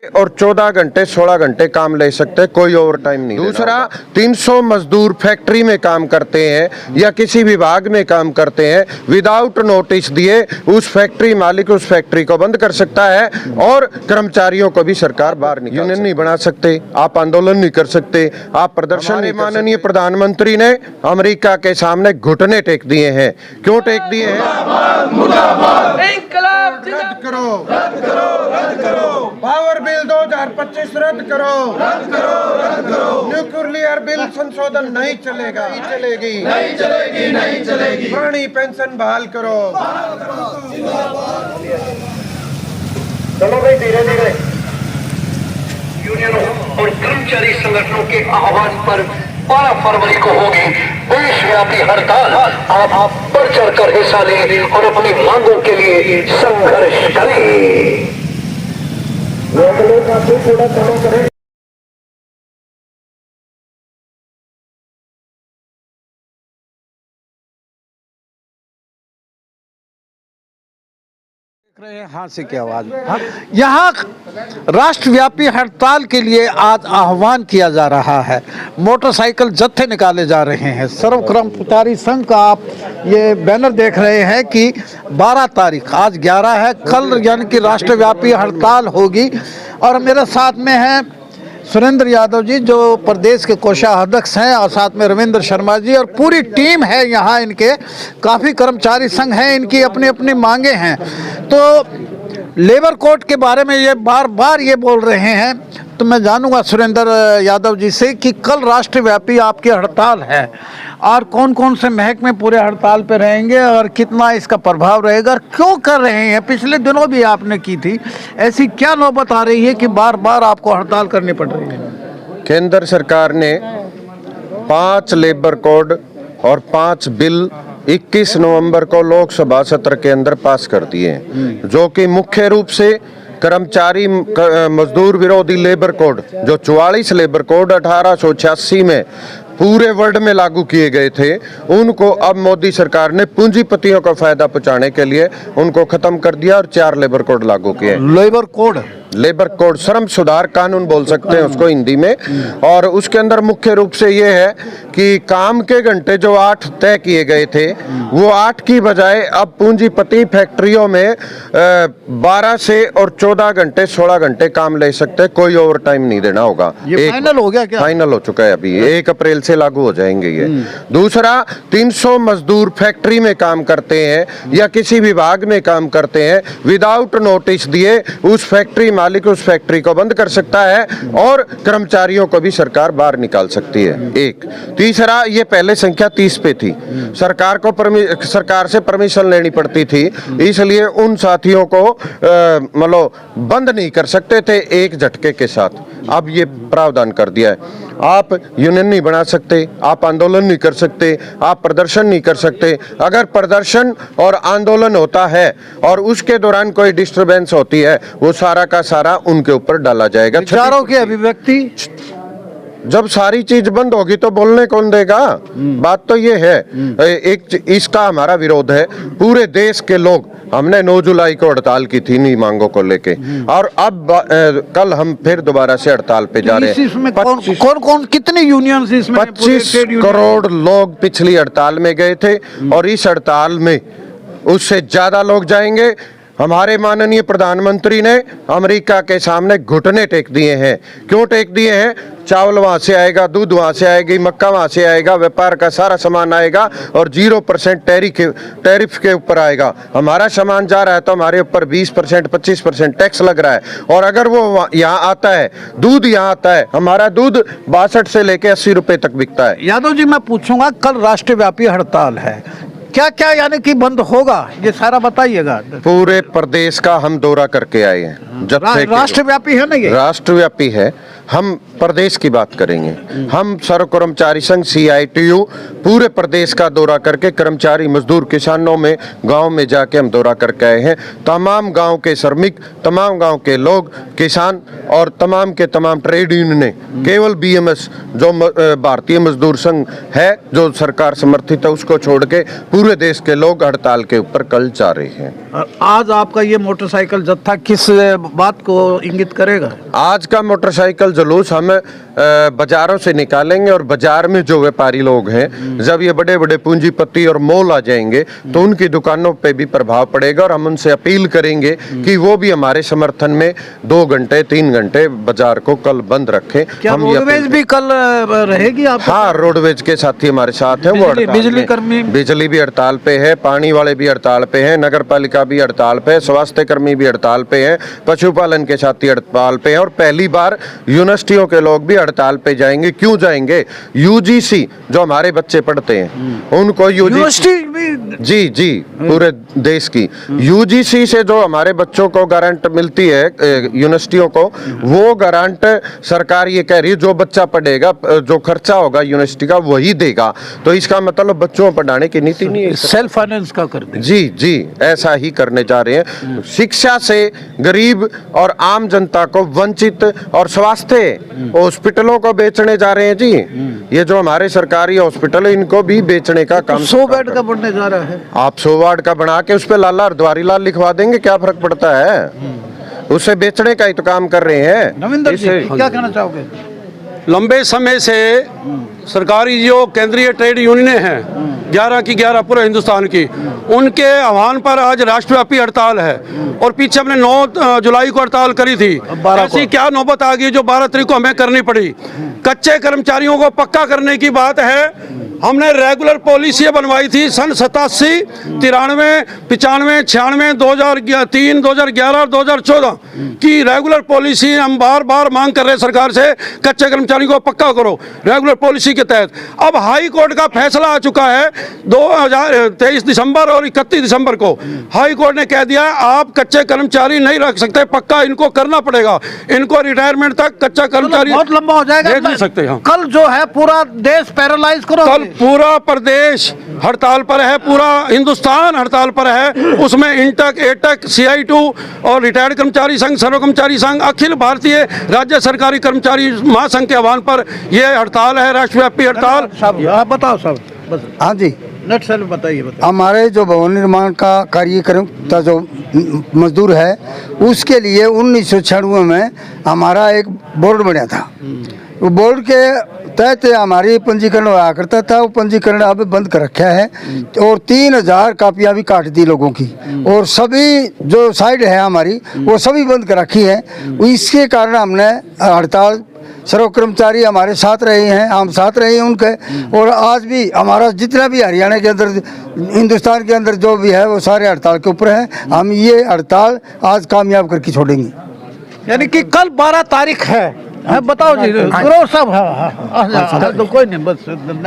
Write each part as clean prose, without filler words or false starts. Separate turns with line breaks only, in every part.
और 14 घंटे 16 घंटे काम ले सकते हैं, कोई ओवर टाइम नहीं। दूसरा, 300 मजदूर फैक्ट्री में काम करते हैं या किसी विभाग में काम करते हैं, विदाउट नोटिस दिए उस फैक्ट्री मालिक उस फैक्ट्री को बंद कर सकता है और कर्मचारियों को भी सरकार बाहर निकाल यूनियन नहीं बना सकते, आप आंदोलन नहीं कर सकते, आप प्रदर्शन नहीं। माननीय प्रधानमंत्री ने अमेरिका के सामने घुटने टेक दिए हैं। क्यों टेक दिए हैं? रद्द करो, रद्द करो, रद्द करो, पावर बिल 2025 रद्द करो, रद्द करो, रद्द करो, न्यूक्लियर बिल संशोधन नहीं चलेगा, नहीं चलेगी, नहीं चलेगी, नहीं चलेगी, पुरानी पेंशन बहाल करो।
चलो भाई धीरे धीरे। यूनियनों और कर्मचारी संगठनों के आह्वान पर 12 फरवरी को होगी देशव्यापी हड़ताल। आप बढ़ चढ़कर हिस्सा लें और अपनी मांगों के लिए संघर्ष करें। पूरा चालू करें।
हाँ से क्या आवाज यहाँ राष्ट्रव्यापी हड़ताल के लिए आज आह्वान किया जा रहा है। मोटरसाइकिल जत्थे निकाले जा रहे हैं। सर्व कर्मचारी संघ का आप ये बैनर देख रहे हैं कि 12 तारीख, आज 11 है, कल यानी कि राष्ट्रव्यापी हड़ताल होगी। और मेरे साथ में है सुरेंद्र यादव जी जो प्रदेश के कोषाध्यक्ष हैं और साथ में रविंद्र शर्मा जी और पूरी टीम है यहाँ। इनके काफ़ी कर्मचारी संघ हैं, इनकी अपनी अपनी मांगे हैं। तो लेबर कोड के बारे में ये बार बार ये बोल रहे हैं, तो मैं जानूंगा सुरेंद्र यादव जी से कि कल राष्ट्रव्यापी आपकी हड़ताल है और कौन कौन से महकमे पूरे हड़ताल पे रहेंगे और कितना इसका प्रभाव रहेगा और क्यों कर रहे हैं। पिछले दिनों भी आपने की थी, ऐसी क्या नौबत आ रही है कि बार बार आपको हड़ताल करनी पड़ रही है?
केंद्र सरकार ने 5 लेबर कोड और 5 बिल 21 नवंबर को लोकसभा सत्र के अंदर पास कर दिए हैं, जो कि मुख्य रूप से कर्मचारी मजदूर विरोधी लेबर कोड जो 44 लेबर कोड 1886 में पूरे वर्ल्ड में लागू किए गए थे, उनको अब मोदी सरकार ने पूंजीपतियों को फायदा पहुंचाने के लिए उनको खत्म कर दिया और 4 लेबर कोड लागू किए। लेबर कोड श्रम सुधार कानून बोल सकते हैं उसको हिंदी में। और उसके अंदर मुख्य रूप से ये है कि काम के घंटे जो 8 तय किए गए थे वो 8 की बजाय अब पूंजीपति फैक्ट्रियों में 12 से और 14 घंटे 16 घंटे काम ले सकते हैं, कोई ओवर टाइम नहीं देना होगा।
ये फाइनल हो गया क्या?
फाइनल हो चुका है, अभी 1 अप्रैल से लागू हो जाएंगे ये। दूसरा, 300 मजदूर फैक्ट्री में काम करते हैं या किसी विभाग में काम करते हैं, विदाउट नोटिस दिए उस फैक्ट्री मालिक उस फैक्ट्री को बंद कर सकता है और कर्मचारियों को भी सरकार बाहर निकाल सकती है। एक। तीसरा, ये पहले संख्या 30 पे थी, सरकार से परमिशन लेनी पड़ती थी, इसलिए उन साथियों को मतलब बंद नहीं कर सकते थे एक झटके के साथ। अब ये प्रावधान कर दिया है, आप यूनियन नहीं बना सकते, आप आंदोलन नहीं कर सकते, आप प्रदर्शन नहीं कर सकते। अगर प्रदर्शन और आंदोलन होता है और उसके दौरान कोई डिस्टरबेंस होती है, वो सारा का सारा उनके ऊपर डाला जाएगा।
विचारों की अभिव्यक्ति
जब सारी चीज बंद होगी तो बोलने कौन देगा? बात तो ये है। एक इसका हमारा विरोध है, पूरे देश के लोग, हमने 9 जुलाई को हड़ताल की थी इन्हीं मांगों को लेके और अब कल हम फिर दोबारा से हड़ताल पे जा रहे हैं।
इसमें कौन कितनी यूनियन इसमें?
25 करोड़ लोग पिछली हड़ताल में गए थे और इस हड़ताल में उससे ज्यादा लोग जाएंगे। हमारे माननीय प्रधानमंत्री ने अमेरिका के सामने घुटने टेक दिए हैं। क्यों टेक दिए हैं? चावल वहां से आएगा, दूध वहां से आएगी, मक्का वहां से आएगा, व्यापार का सारा सामान आएगा और 0% टैरिफ के ऊपर आएगा। हमारा सामान जा रहा है तो हमारे ऊपर 20% 25% टैक्स लग रहा है। और अगर वो यहाँ आता है, दूध यहाँ आता है, हमारा दूध 62 से लेके 80 रुपए तक बिकता है।
यादव जी, मैं पूछूंगा, कल राष्ट्रव्यापी हड़ताल है, क्या क्या यानी कि बंद होगा, ये सारा बताइएगा।
पूरे प्रदेश का हम दौरा करके आए हैं। जब
राष्ट्रव्यापी है ना, ये
राष्ट्रव्यापी है। हम प्रदेश की बात करेंगे। हम सर्व कर्मचारी संघ CITU पूरे प्रदेश का दौरा करके कर्मचारी मजदूर किसानों में गांव में जाके हम दौरा करके आए हैं। तमाम गांव के श्रमिक, तमाम गांव के लोग, किसान और तमाम के तमाम ट्रेड यूनियनें, केवल BMS जो भारतीय मजदूर संघ है जो सरकार समर्थित है उसको छोड़ के पूरे देश के लोग हड़ताल के ऊपर कल जा रहे हैं।
आज आपका ये मोटरसाइकिल जत्था किस बात को इंगित करेगा?
आज का मोटरसाइकिल जुलूस हम बाजारों से निकालेंगे और बाजार में जो व्यापारी लोग हैं, जब ये बड़े बड़े पूंजीपति और मॉल आ जाएंगे तो उनकी दुकानों पे भी प्रभाव पड़ेगा और हम उनसे अपील करेंगे कि वो भी हमारे समर्थन में 2 घंटे 3 घंटे बाजार को कल बंद रखें।
क्या
हम
रोडवेज भी कल रहेगी? आप
हाँ, रोडवेज के साथी हमारे साथ हैं। वो
बिजली कर्मी,
बिजली भी हड़ताल पे है, पानी वाले भी हड़ताल पे हैं, नगर पालिका भी हड़ताल पे है, स्वास्थ्य कर्मी भी हड़ताल पे हैं, पशुपालन के साथी हड़ताल पे हैं और पहली बार यूनिवर्सिटियों के लोग भी हड़ताल पे जाएंगे। क्यों जाएंगे? UGC जो हमारे बच्चे पढ़ते हैं उनको
यूनिवर्सिटी भी
जी पूरे देश की UGC से जो हमारे बच्चों को गारंट मिलती है यूनिवर्सिटियों को, वो गारंट सरकार ये कह रही है जो बच्चा पढ़ेगा, जो खर्चा होगा यूनिवर्सिटी का वही देगा। तो इसका मतलब बच्चों पढ़ाने की नीति नहीं है,
सेल्फ फाइनेंस का कर दे।
जी ऐसा ही करने जा रहे हैं। शिक्षा से गरीब और आम जनता को वंचित और स्वास्थ्य हॉस्पिटलों को बेचने जा रहे हैं जी। ये जो हमारे सरकारी हॉस्पिटल है इनको भी बेचने का काम
100 बेड का बनने जा रहा है।
आप 100 वार्ड का बना के उस पे लाला हरद्वारी लाल लिखवा देंगे, क्या फर्क पड़ता है? उसे बेचने का ही तो काम कर रहे हैं।
नविंदर जी क्या कहना चाहोगे?
लंबे समय से सरकारी जो केंद्रीय ट्रेड यूनियनें हैं 11 की 11 पूरे हिंदुस्तान की, उनके आह्वान पर आज राष्ट्रव्यापी हड़ताल है और पीछे हमने 9 जुलाई को हड़ताल करी थी। ऐसी क्या नौबत आ गई जो 12 तारीख को हमें करनी पड़ी। कच्चे कर्मचारियों को पक्का करने की बात है। हमने रेगुलर पॉलिसी बनवाई थी सन 87, 93, 95, 96, 2003, 2011 और 2014 की रेगुलर पॉलिसी। हम बार बार मांग कर रहे हैं सरकार से, कच्चे कर्मचारियों को पक्का करो रेगुलर पॉलिसी के तहत। अब हाई कोर्ट का फैसला आ चुका है 2023 दिसंबर और 31 दिसंबर को हाई कोर्ट ने कह दिया आप कच्चे कर्मचारी नहीं रख सकते, पक्का इनको करना पड़ेगा। इनको रिटायरमेंट तक कच्चा कर्मचारी
बहुत लंबा हो जाएगा,
भेज नहीं सकते। हाँ,
कल जो है पूरा देश पैरालाइज करो।
कल पूरा प्रदेश हड़ताल पर है, पूरा हिंदुस्तान हड़ताल पर है। उसमें इंटक, एटक, CITU और रिटायर्ड कर्मचारी संघ, सर्व कर्मचारी संघ, अखिल भारतीय राज्य सरकारी कर्मचारी महासंघ के आह्वान पर यह हड़ताल है, राष्ट्रव्यापी हड़ताल।
बताओ सब।
हाँ जी,
नेट से बताइए।
हमारे जो भवन निर्माण का कार्यक्रम का जो मजदूर है उसके लिए 1996 में हमारा एक बोर्ड बना था। वो बोर्ड के तहत हमारी पंजीकरण हुआ करता था। वो पंजीकरण अब बंद कर रखा है और 3000 कापियाँ भी काट दी लोगों की और सभी जो साइड है हमारी वो सभी बंद कर रखी है। इसके कारण हमने हड़ताल, सर्व कर्मचारी हमारे साथ रहे हैं, हम साथ रहे हैं उनके, और आज भी हमारा जितना भी हरियाणा के अंदर, हिंदुस्तान के अंदर जो भी है वो सारे हड़ताल के ऊपर है। हम ये हड़ताल आज कामयाब करके छोड़ेंगे।
यानी कि कल 12 तारीख है। हाँ, बताओ जी सब। हाँ, तो कोई नहीं, बस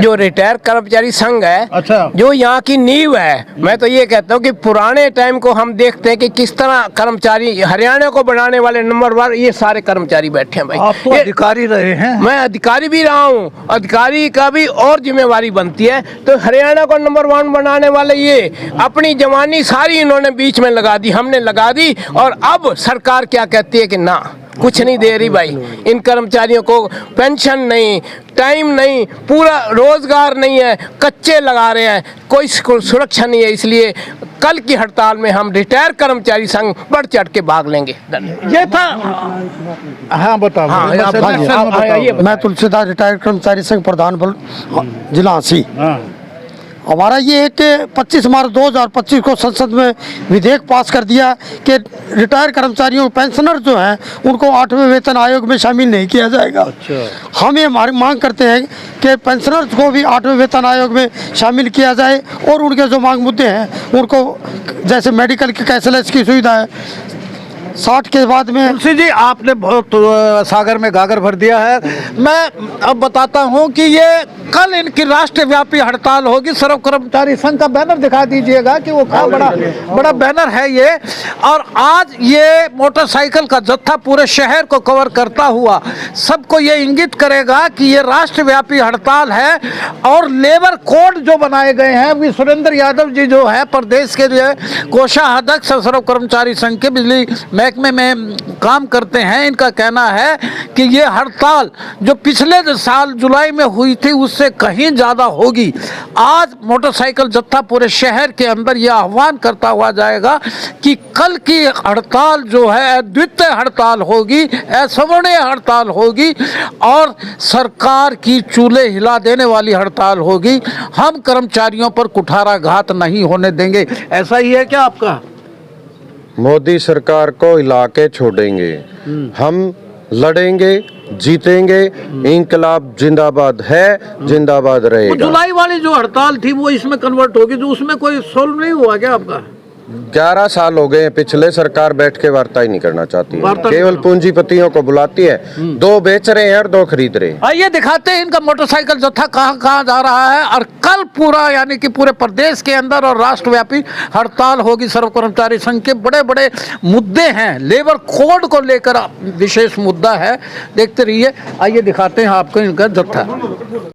जो रिटायर कर्मचारी संघ है,
अच्छा,
जो यहाँ की नींव है। मैं तो ये कहता हूँ कि पुराने टाइम को हम देखते हैं कि किस तरह कर्मचारी हरियाणा को बनाने वाले नंबर 1 ये सारे कर्मचारी बैठे हैं भाई।
आप तो अधिकारी रहे हैं।
मैं अधिकारी भी रहा हूँ, अधिकारी का भी और जिम्मेवारी बनती है। तो हरियाणा को नंबर 1 बनाने वाले ये अपनी जवानी सारी इन्होंने बीच में लगा दी, हमने लगा दी। और अब सरकार क्या कहती है कि ना, कुछ नहीं दे रही भाई। इन कर्मचारियों को पेंशन नहीं, टाइम नहीं, पूरा रोजगार नहीं है, कच्चे लगा रहे हैं, कोई सुरक्षा नहीं है। इसलिए कल की हड़ताल में हम रिटायर कर्मचारी संघ बढ़ चढ़ के भाग लेंगे।
ये था। हाँ बताओ।
मैं तुलसीदास रिटायर्ड कर्मचारी संघ प्रधान बल जिला हांसी। हमारा ये है कि 25 मार्च 2025 को संसद में विधेयक पास कर दिया कि रिटायर कर्मचारियों, पेंशनर जो हैं उनको 8वें वेतन आयोग में शामिल नहीं किया जाएगा। अच्छा। हम ये हमारी मांग करते हैं कि पेंशनर्स को भी 8वें वेतन आयोग में शामिल किया जाए और उनके जो मांग मुद्दे हैं उनको, जैसे मेडिकल की कैशलेस की सुविधा है, 60 के बाद में
तुलसी जी, आपने बहुत सागर में गागर भर दिया है। मैं अब बताता हूं कि ये कल इनकी राष्ट्रव्यापी हड़ताल होगी। सर्व कर्मचारी संघ का बैनर दिखा दीजिएगा कि वो क्या बड़ा बैनर है ये। और आज ये मोटरसाइकिल का जत्था पूरे शहर को कवर करता हुआ सबको ये इंगित करेगा कि ये राष्ट्रव्यापी हड़ताल है। और लेबर कोड जो बनाए गए हैं, वी सुरेंद्र यादव जी जो है प्रदेश के लिए कोषाध्यक्ष सर्व कर्मचारी संघ के बिजली महकमे में काम करते हैं, इनका कहना है कि ये हड़ताल जो पिछले साल जुलाई में हुई थी उससे कहीं ज़्यादा होगी। आज मोटरसाइकिल जत्था पूरे शहर के अंदर यह आह्वान करता हुआ जाएगा कि कल की हड़ताल जो है द्वितीय हड़ताल होगी, असवर्णीय हड़ताल होगी और सरकार की चूल्हे हिला देने वाली हड़ताल होगी। हम कर्मचारियों पर कुठाराघात नहीं होने देंगे। ऐसा ही है क्या आपका?
मोदी सरकार को हिला के छोड़ेंगे, हम लड़ेंगे, जीतेंगे। इंकलाब जिंदाबाद है, जिंदाबाद
वो
रहेगा।
जुलाई वाली जो हड़ताल थी वो इसमें कन्वर्ट होगी, जो उसमें कोई सोल्व नहीं हुआ क्या आपका?
11 साल हो गए, पिछले सरकार बैठ के वार्ता ही नहीं करना चाहती है,
वार्ता
केवल पूंजीपतियों को बुलाती है। 2 बेच रहे हैं और 2 खरीद रहे हैं।
आइए दिखाते हैं इनका मोटरसाइकिल जत्था कहाँ कहाँ जा रहा है। और कल पूरा यानी कि पूरे प्रदेश के अंदर और राष्ट्रव्यापी हड़ताल होगी। सर्व कर्मचारी संघ के बड़े बड़े मुद्दे हैं, लेबर कोड को लेकर विशेष मुद्दा है। देखते रहिए, आइए दिखाते हैं आपको इनका जत्था।